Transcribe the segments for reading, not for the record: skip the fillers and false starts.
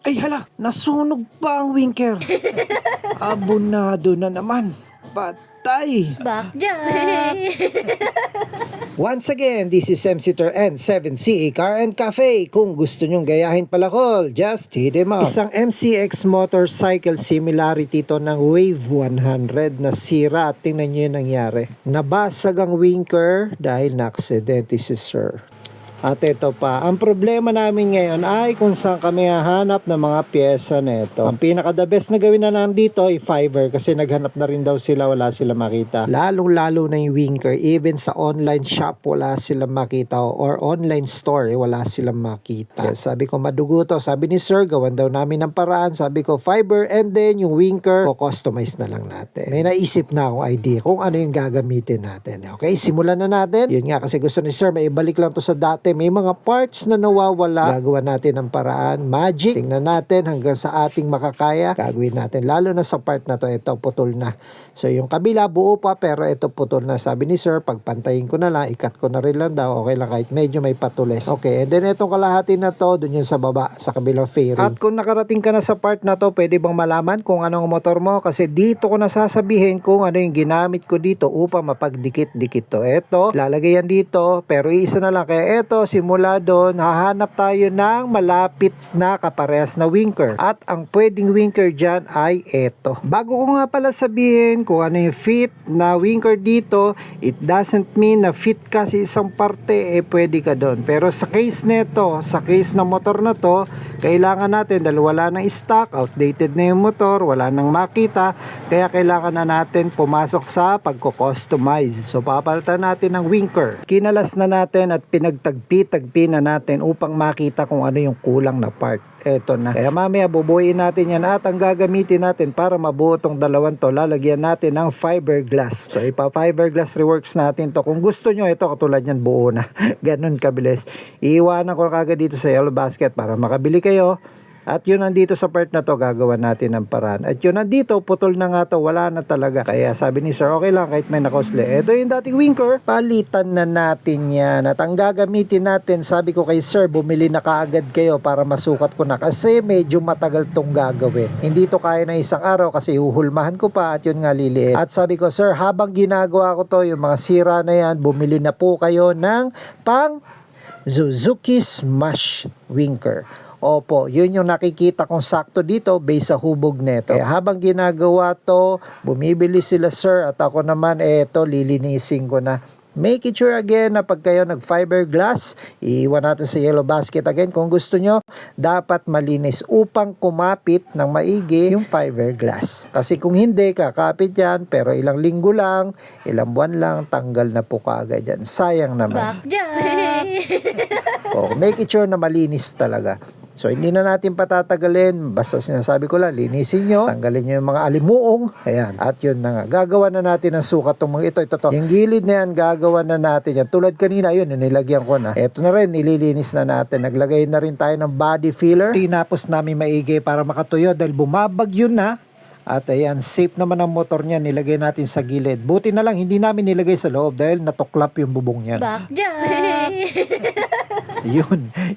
Ay hala, nasunog pa ang winker. Abonado na naman. Patay. Back dyan! Once again, this is MC N7CE Car and Cafe. Kung gusto nyong gayahin palakol, just hit him up. Isang MCX motorcycle similarity to ng Wave 100 na sira at tingnan nyo yung nangyari. Nabasag ang winker dahil na-aksidente si Sir. At ito pa, ang problema namin ngayon ay kung saan kami hahanap ng mga pyesa nito. Ang pinaka-the best na gawin na lang dito ay Fiverr kasi naghanap na rin daw sila, wala sila makita. Lalong-lalo na yung winker, even sa online shop wala silang makita or online store wala silang makita. Kaya sabi ko madugo to, sabi ni Sir, gawan daw namin ng paraan. Sabi ko Fiverr and then yung winker, customize na lang natin. May naisip na akong idea kung ano yung gagamitin natin. Okay, simulan na natin. Yun nga kasi gusto ni Sir, may ibalik lang to sa dati. May mga parts na nawawala, gagawa natin ng paraan, magic, tingnan natin hanggang sa ating makakaya, gagawin natin, lalo na sa part na to, ito putol na, so yung kabila buo pa pero ito putol na, sabi ni Sir, pagpantayin ko na lang, ikat ko na rin lang daw, okay lang kahit medyo may patulis. Okay, and then itong kalahati na to, dun yun sa baba, sa kabilang fairing. At kung nakarating ka na sa part na to, pwede bang malaman kung anong motor mo, kasi dito ko nasasabihin kung ano yung ginamit ko dito upang mapagdikit-dikit to. Ito, lalagay yan dito, pero isa na lang, kaya ito simula doon, hahanap tayo ng malapit na kaparehas na winker. At ang pwedeng winker dyan ay ito. Bago ko nga pala sabihin kung ano yung fit na winker dito, it doesn't mean na fit ka sa isang parte, pwede ka doon. Pero sa case nito, sa case ng motor na to, kailangan natin, dahil wala nang stock, outdated na yung motor, wala nang makita, kaya kailangan na natin pumasok sa pagko-customize. So papalitan natin ng winker. Kinalas na natin at pinagtagpi na natin upang makita kung ano yung kulang na part. Eto na. Kaya mamaya bubuuin natin yan at ang gagamitin natin para mabuo tong dalawang to, lalagyan natin ng fiberglass. So ipa-fiberglass reworks natin to. Kung gusto nyo, ito katulad yan buo na. Ganun kabilis. Iiwanan ko kagad dito sa yellow basket para makabili kayo. At yun nandito sa part na to, gagawa natin ng paraan. At yun nandito, putol na nga to, wala na talaga. Kaya sabi ni Sir, okay lang kahit may nakosle. Ito yung dating winker, palitan na natin yan. At ang gagamitin natin, sabi ko kay Sir, bumili na kaagad kayo para masukat ko na. Kasi medyo matagal tong gagawin. Hindi to kaya na isang araw kasi uhulmahan ko pa at yun nga liliit. At sabi ko, Sir, habang ginagawa ko to, yung mga sira na yan, bumili na po kayo ng pang Suzuki Smash winker. Opo, yun yung nakikita kong sakto dito based sa hubog neto. Kaya habang ginagawa to, bumibili sila Sir at ako naman eto lilinisin ko na. Make it sure again na pag kayo nag-fiberglass, iiwan natin sa yellow basket again. Kung gusto nyo, dapat malinis upang kumapit ng maigi yung fiberglass. Kasi kung hindi, kakapit yan, pero ilang linggo lang, ilang buwan lang, tanggal na po kaagad yan. Sayang naman. Back dyan! Oh, make it sure na malinis talaga. So, hindi na natin patatagalin. Basta sinasabi ko lang, linisin nyo. Tanggalin nyo yung mga alimuong. Ayan. At yun na nga. Gagawa na natin ng sukat itong mga ito. Yung gilid na yan, gagawa na natin yan. Tulad kanina, yun, nilagyan ko na. Ito na rin, nililinis na natin. Naglagay na rin tayo ng body filler. Tinapos namin maigi para makatuyo dahil bumabagyo na. At ayan, safe naman ang motor niya, nilagay natin sa gilid. Buti na lang, hindi namin nilagay sa loob dahil natuklap yung bubong niya. Back dyan!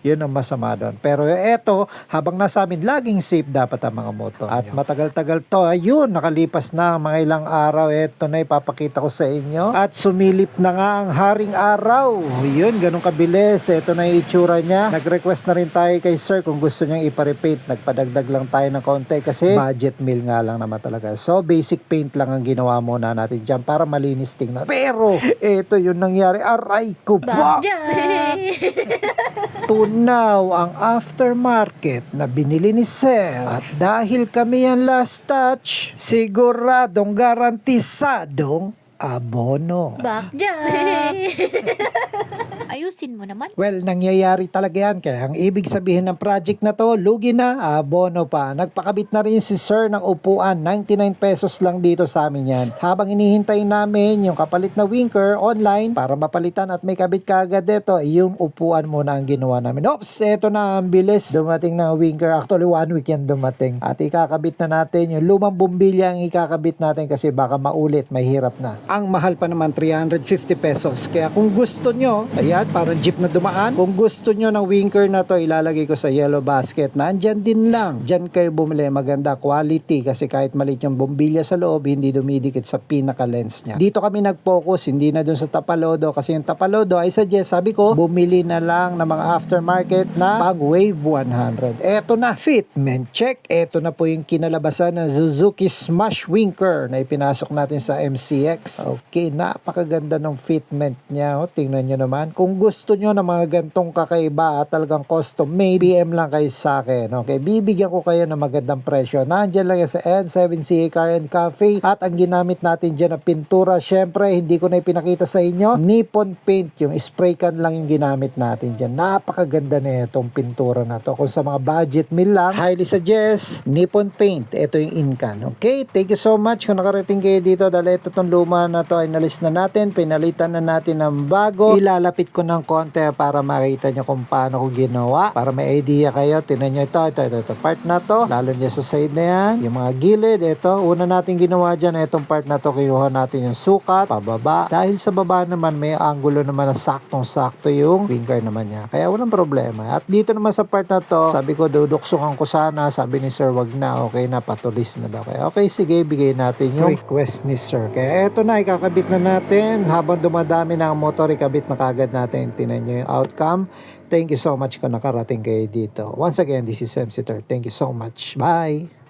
Yun ang masama doon. Pero eto, habang nasa amin, laging safe dapat ang mga motor. At matagal-tagal to, ayun, nakalipas na mga ilang araw. Eto na ipapakita ko sa inyo. At sumilip na nga ang haring araw. Yun, ganun kabilis. Eto na yung itsura niya. Nag-request na rin tayo kay Sir kung gusto niyang iparepaint. Nagpadagdag lang tayo ng konti kasi budget meal nga lang naman talaga. So, basic paint lang ang ginawa muna natin dyan para malinis tingnan. Pero, eto yung nangyari. Aray ko ba? Back dyan! Tunaw ang aftermarket na binili ni Sir. At dahil kami ang last touch, siguradong garantisadong abono. Back dyan! Ayusin mo naman. Well, nangyayari talaga yan. Kaya ang ibig sabihin ng project na to, lugi na, abono pa. Nagpakabit na rin si Sir ng upuan. 99 pesos lang dito sa amin yan. Habang inihintay namin yung kapalit na winker online para mapalitan at may kabit kaagad dito, yung upuan muna ang ginawa namin. Oops, eto na ang bilis. Dumating na winker. Actually, 1 week yan dumating. At ikakabit na natin yung lumang bumbilya ang ikakabit natin kasi baka maulit, mahirap na. Ang mahal pa naman 350 pesos. Kaya kung gusto nyo, ayan, parang jeep na dumaan. Kung gusto nyo ng winker na to, ilalagay ko sa yellow basket. Nandyan din lang. Diyan kayo bumili. Maganda quality kasi kahit maliit yung bombilya sa loob, hindi dumidikit sa pinaka lens niya. Dito kami nag-focus, hindi na dun sa Tapalodo kasi yung Tapalodo I suggest, sabi ko, bumili na lang ng mga aftermarket na pang Wave 100. Eto na, fitment check. Eto na po yung kinalabasan ng Suzuki Smash Winker na ipinasok natin sa MCX. Okay, napakaganda ng fitment niya. O, tingnan nyo naman. Kung gusto nyo ng mga gantong kakaiba at talagang custom made, PM lang kayo sa akin. Okay, bibigyan ko kayo ng magandang presyo. Nandyan lang yan sa N7CA Car and Cafe. At ang ginamit natin dyan na pintura, syempre, hindi ko na ipinakita sa inyo. Nippon Paint, yung spray can lang yung ginamit natin dyan. Napakaganda na itong pintura na to. Kung sa mga budget meal lang, highly suggest Nippon Paint. Ito yung in-can. Okay, thank you so much kung nakarating kayo dito dahil ito tong luma na to ay nalis na natin, pinalitan na natin ng bago. Ilalapit ko ng konti para makita nyo kung paano ko ginawa, para may idea kayo. Tinan nyo ito part na to, lalo nyo sa side na yan, yung mga gilid, ito, una natin ginawa dyan, itong part na to, kinuha natin yung sukat, pababa, dahil sa baba naman may angulo naman na saktong-sakto yung finger naman niya, kaya walang problema. At dito naman sa part na to, sabi ko duduksungan ko sana, sabi ni sir wag na, okay na, patulis na daw. Kaya okay, sige, bigay natin yung request ni sir. Kaya eto na, ikakabit na natin. Habang dumadami na ang motor, ikabit na kagad natin. Tinan nyo yung outcome. Thank you so much kung nakarating kayo dito. Once again, this is MC Tur. Thank you so much. Bye!